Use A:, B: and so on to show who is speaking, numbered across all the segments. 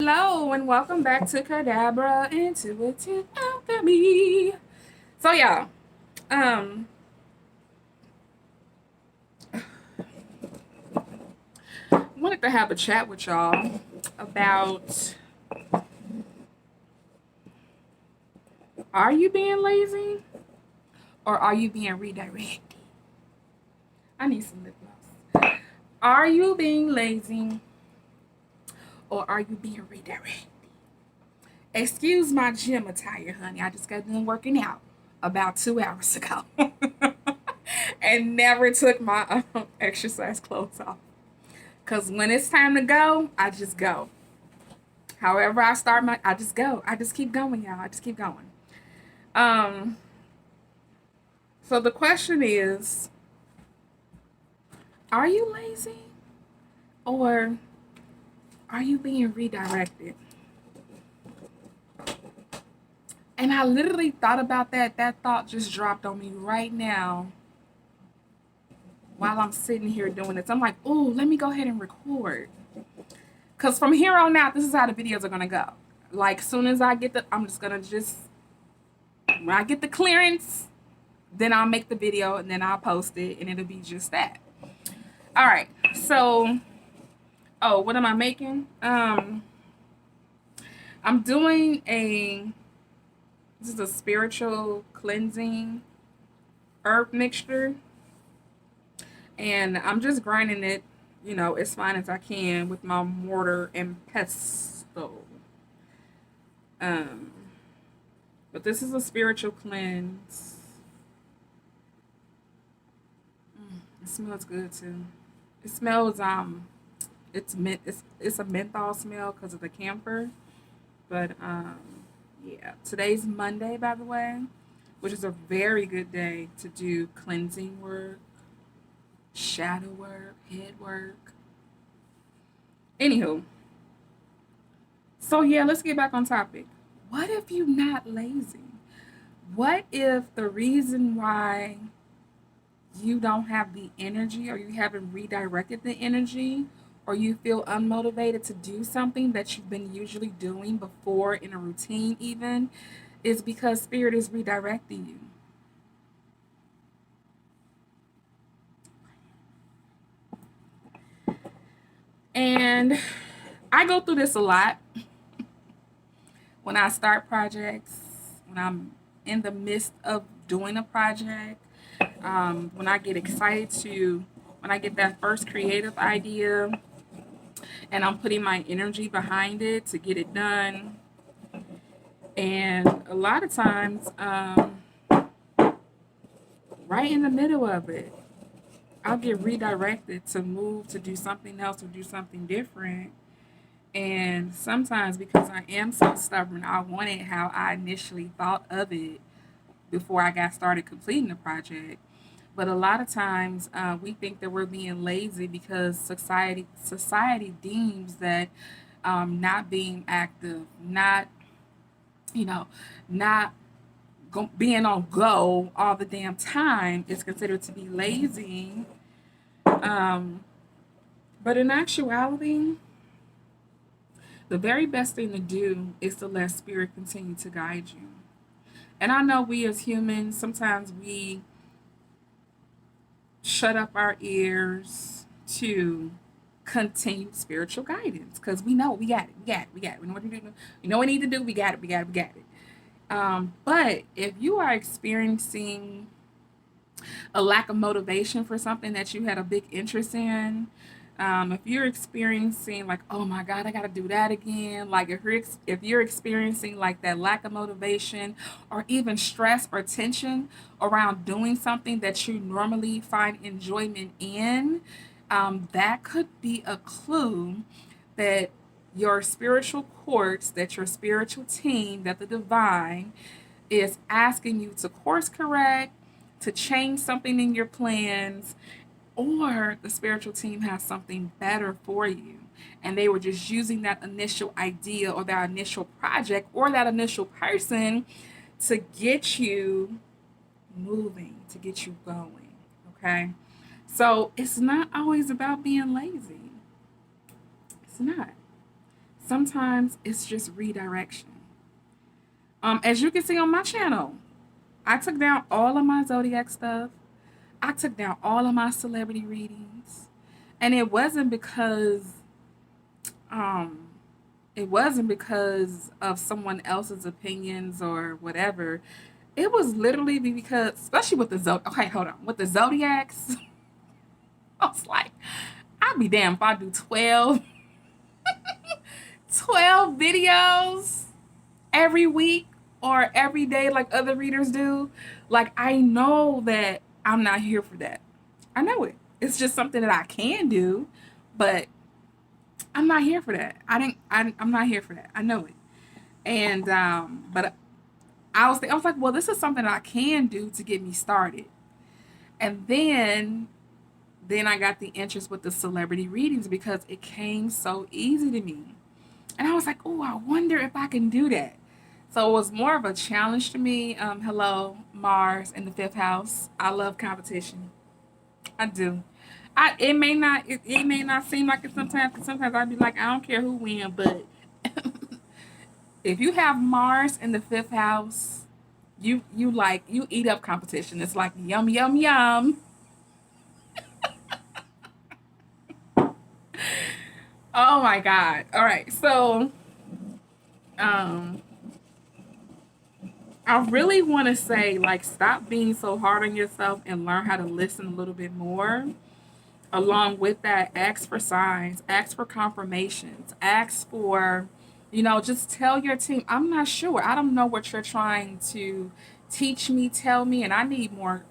A: Hello and welcome back to Kadabra Intuitive Alchemy. So yeah, um, wanted to have a chat with y'all about, are you being lazy or are you being redirected? I need some lip gloss. Are you being lazy or are you being redirected? Excuse my gym attire, honey. I just got done working out about 2 hours ago and never took my exercise clothes off. Because when it's time to go, I just go. However I start I just go. I just keep going, y'all. I just keep going. Um, so the question is, are you lazy or are you being redirected? And I literally thought about that. That thought just dropped on me right now while I'm sitting here doing this. I'm like, oh, let me go ahead and record. Because from here on out, this is how the videos are going to go. Like, soon as I get I'm just going to when I get the clearance, then I'll make the video and then I'll post it and it'll be just that. All right. So, oh, what am I making? I'm doing this is a spiritual cleansing herb mixture. And I'm just grinding it, as fine as I can with my mortar and pestle. Um, but this is a spiritual cleanse. It smells good too. It smells it's a menthol smell because of the camphor. But yeah, today's Monday, by the way, which is a very good day to do cleansing work, shadow work, head work. Anywho, so yeah, let's get back on topic. What if you're not lazy? What if the reason why you don't have the energy or you haven't redirected the energy or you feel unmotivated to do something that you've been usually doing before in a routine even is because spirit is redirecting you? And I go through this a lot when I start projects, when I'm in the midst of doing a project, when I get excited when I get that first creative idea and I'm putting my energy behind it to get it done. And a lot of times, right in the middle of it, I'll get redirected to move to do something else or do something different. And sometimes, because I am so stubborn, I want it how I initially thought of it before I got started completing the project. But a lot of times, we think that we're being lazy because society deems that not being active, you know, not being on go all the damn time is considered to be lazy. Um, but in actuality, the very best thing to do is to let spirit continue to guide you. And I know we as humans, sometimes we shut up our ears to continued spiritual guidance because we know we got it, we got it, we got it. We know what to do. We know what we need to do. We got it, we got it, we got it. But if you are experiencing a lack of motivation for something that you had a big interest in, if you're experiencing like, oh my God, I got to do that again, like if you're experiencing like that lack of motivation or even stress or tension around doing something that you normally find enjoyment in, that could be a clue that your spiritual courts, that your spiritual team, that the divine is asking you to course correct, to change something in your plans, or the spiritual team has something better for you. And they were just using that initial idea or that initial project or that initial person to get you moving, to get you going. Okay. So it's not always about being lazy. It's not. Sometimes it's just redirection. As you can see on my channel, I took down all of my zodiac stuff. I took down all of my celebrity readings. And um it wasn't because of someone else's opinions or whatever. It was literally because, especially with the okay, hold on, with the zodiacs, I was like, I'd be damned if I do 12 videos every week or every day like other readers do. Like, I know that I'm not here for that. I know it. It's just something that I can do, but I'm not here for that. I'm not here for that. I know it. And but I was like, well, this is something I can do to get me started. And then I got the interest with the celebrity readings because it came so easy to me. And I was like, oh, I wonder if I can do that. So it was more of a challenge to me. Hello, Mars in the fifth house. I love competition. I do. It may not seem like it sometimes, because sometimes I'd be like, I don't care who wins, but if you have Mars in the fifth house, you eat up competition. It's like yum yum yum. Oh my god. All right. So um I really want to say, like, stop being so hard on yourself and learn how to listen a little bit more. Along with that, ask for signs, ask for confirmations, ask for, just tell your team, I'm not sure. I don't know what you're trying to teach me, tell me, and I need more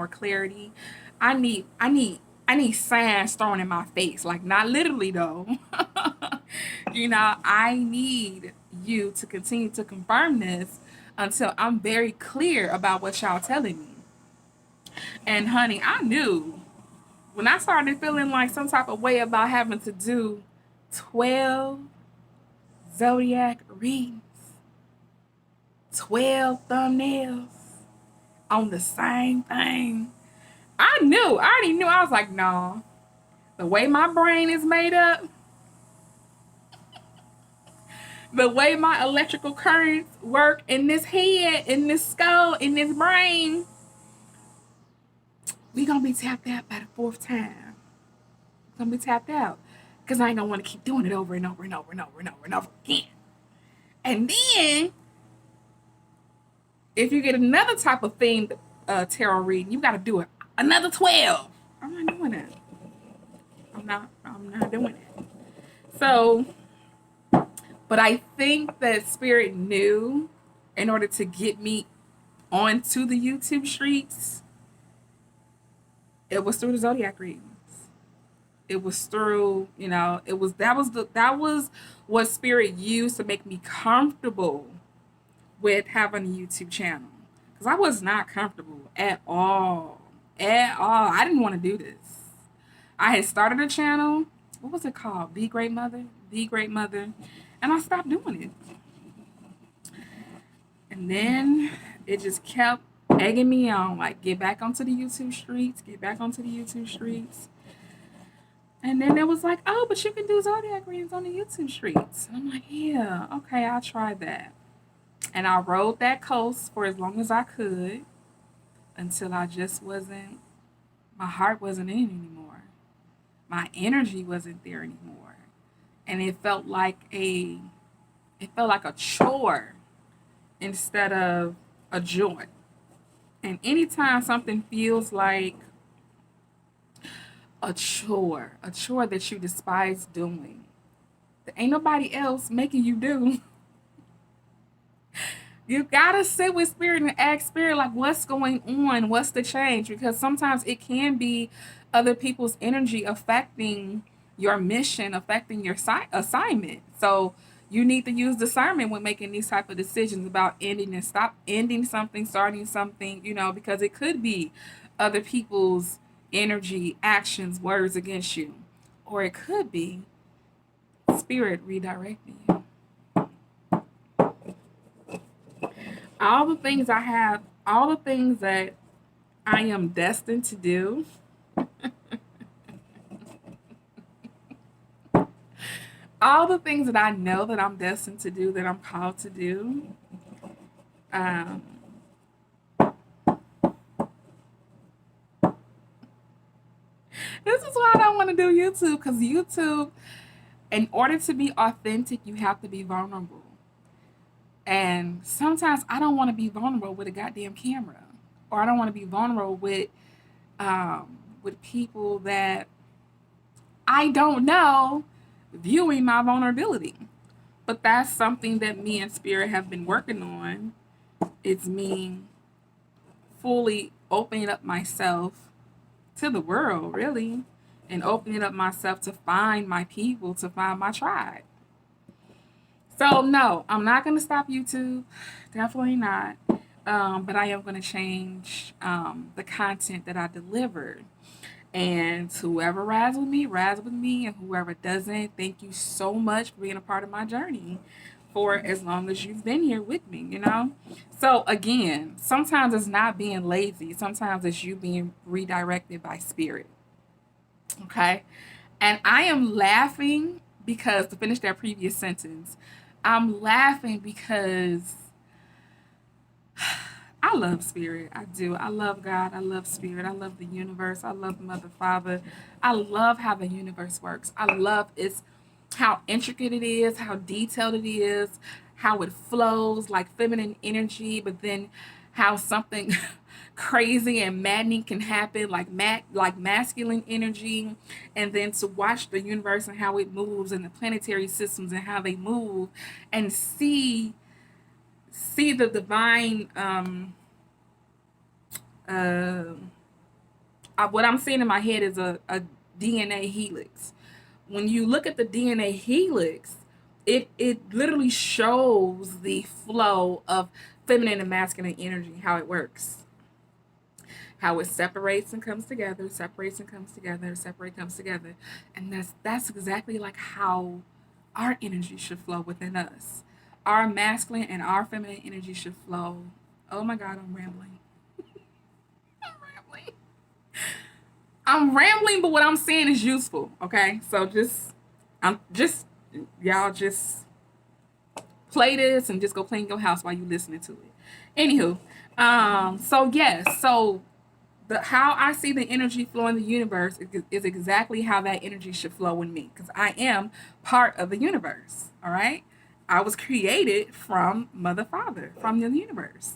A: clarity. I need signs thrown in my face. Like, not literally though. I need you to continue to confirm this until I'm very clear about what y'all telling me. And honey, I knew when I started feeling like some type of way about having to do 12 zodiac readings, 12 thumbnails on the same thing, I already knew. I was like, no, the way my brain is made up, the way my electrical currents work in this head, in this skull, in this brain, we gonna be tapped out by the fourth time. Gonna be tapped out. Because I ain't gonna want to keep doing it over and over and over and over and over and over again. And then, if you get another type of themed tarot reading, you got to do it another 12. I'm not doing that. I'm not doing it. So, but I think that Spirit knew, in order to get me onto the YouTube streets, it was through the zodiac readings. It was through, that was what Spirit used to make me comfortable with having a YouTube channel, because I was not comfortable at all. At all. I didn't want to do this. I had started a channel. What was it called? The Great Mother? The Great Mother. And I stopped doing it. And then it just kept egging me on, like, get back onto the YouTube streets, get back onto the YouTube streets. And then it was like, oh, but you can do zodiac readings on the YouTube streets. And I'm like, yeah, okay, I'll try that. And I rode that coast for as long as I could until I just wasn't, my heart wasn't in it anymore. My energy wasn't there anymore. And it felt like a chore instead of a joy. And anytime something feels like a chore that you despise doing, that ain't nobody else making you do, you gotta sit with Spirit and ask Spirit, like, what's going on? What's the change? Because sometimes it can be other people's energy affecting your mission, affecting your assignment. So you need to use discernment when making these type of decisions about ending something, starting something, because it could be other people's energy, actions, words against you. Or it could be Spirit redirecting you. All the things that I am destined to do, all the things that I know that I'm destined to do, that I'm called to do. Um, this is why I don't want to do YouTube, because YouTube, in order to be authentic, you have to be vulnerable. And sometimes I don't want to be vulnerable with a goddamn camera, or I don't want to be vulnerable with people that I don't know viewing my vulnerability. But that's something that me and Spirit have been working on. It's me fully opening up myself to the world, really, and opening up myself to find my people, to find my tribe. So, no, I'm not going to stop YouTube. Definitely not. But I am going to change the content that I deliver. And whoever rides with me, and whoever doesn't, thank you so much for being a part of my journey for as long as you've been here with me, you know? So, again, sometimes it's not being lazy, sometimes it's you being redirected by spirit, okay? And I am laughing because, to finish that previous sentence, I'm laughing because I love spirit. I do. I love God. I love spirit. I love the universe. I love Mother Father. I love how the universe works. I love its how intricate it is, how detailed it is, how it flows like feminine energy, but then how something crazy and maddening can happen like masculine energy, and then to watch the universe and how it moves, and the planetary systems and how they move, and see the divine uh, what I'm seeing in my head is a DNA helix. When you look at the DNA helix, it literally shows the flow of feminine and masculine energy, how it works, how it separates and comes together, separates and comes together, separate comes together, and that's exactly like how our energy should flow within us. Our masculine and our feminine energy should flow. Oh my God, I'm rambling. I'm rambling. I'm rambling, but what I'm saying is useful. Okay, so I'm just y'all just play this and just go play in your house while you listening to it. Anywho, so yes, so the how I see the energy flow in the universe is exactly how that energy should flow in me, because I am part of the universe. All right, I was created from Mother Father, from the universe,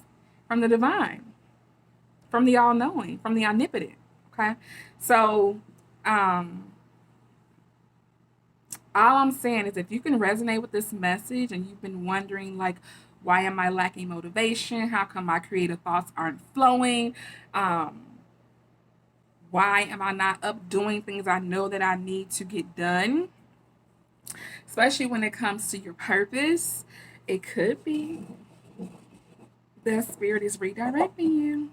A: from the divine, from the all knowing, from the omnipotent. Okay, so um, all I'm saying is, if you can resonate with this message and you've been wondering, like, why am I lacking motivation? How come my creative thoughts aren't flowing? Um, why am I not up doing things I know that I need to get done? Especially when it comes to your purpose, it could be that spirit is redirecting you.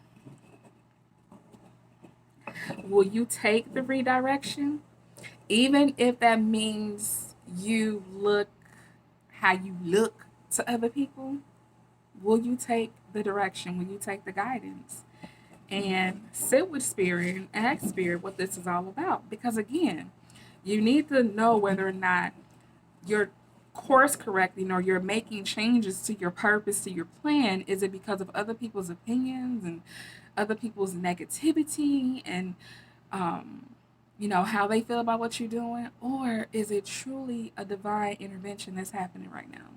A: Will you take the redirection? Even if that means you look how you look to other people, will you take the direction? Will you take the guidance? And sit with spirit and ask spirit what this is all about. Because again, you need to know whether or not you're course correcting, or you're making changes to your purpose, to your plan. Is it because of other people's opinions and other people's negativity, and um, how they feel about what you're doing? Or is it truly a divine intervention that's happening right now?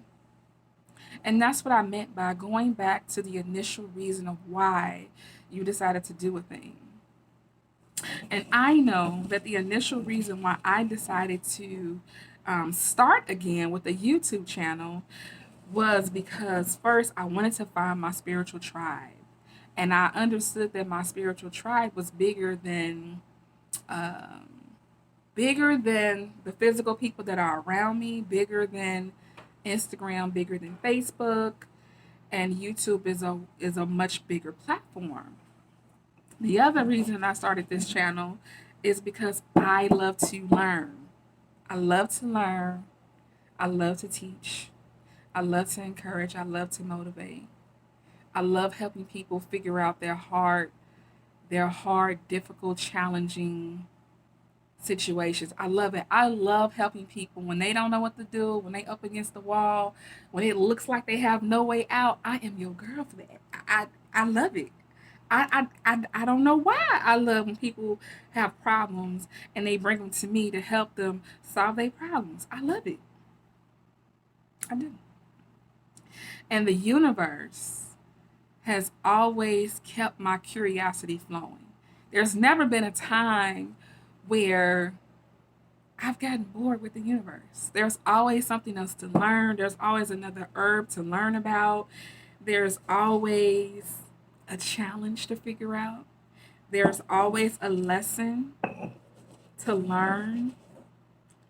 A: And that's what I meant by going back to the initial reason of why you decided to do a thing. And I know that the initial reason why I decided to start again with a YouTube channel was because, first, I wanted to find my spiritual tribe. And I understood that my spiritual tribe was um, bigger than the physical people that are around me, bigger than Instagram, bigger than Facebook, and YouTube is a much bigger platform. The other reason I started this channel is because I love to learn. I love to learn. I love to teach. I love to encourage. I love to motivate. I love helping people figure out their hard, difficult, challenging situations. I love it. I love helping people when they don't know what to do, when they up against the wall, when it looks like they have no way out. I am your girl for that. I love it. I don't know why I love when people have problems and they bring them to me to help them solve their problems. I love it. I do. And the universe has always kept my curiosity flowing. There's never been a time where I've gotten bored with the universe. There's always something else to learn. There's always another herb to learn about. There's always a challenge to figure out. There's always a lesson to learn.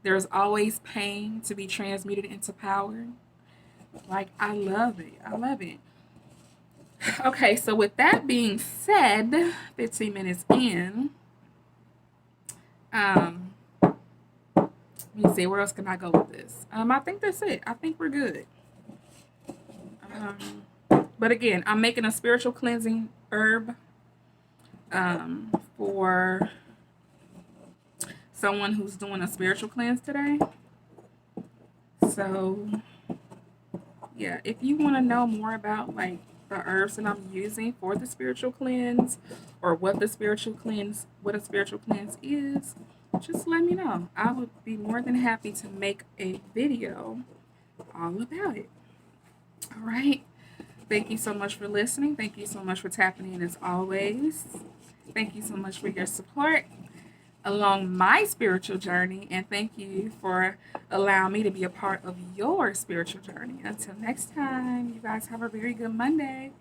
A: There's always pain to be transmuted into power. Like, I love it. I love it. Okay, so with that being said, 15 minutes in, let me see, where else can I go with this? I think that's it. I think we're good. But again, I'm making a spiritual cleansing herb for someone who's doing a spiritual cleanse today. So, yeah, if you want to know more about like the herbs that I'm using for the spiritual cleanse, or what a spiritual cleanse is, just let me know. I would be more than happy to make a video all about it. All right. Thank you so much for listening. Thank you so much for tapping in as always. Thank you so much for your support along my spiritual journey. And thank you for allowing me to be a part of your spiritual journey. Until next time, you guys have a very good Monday.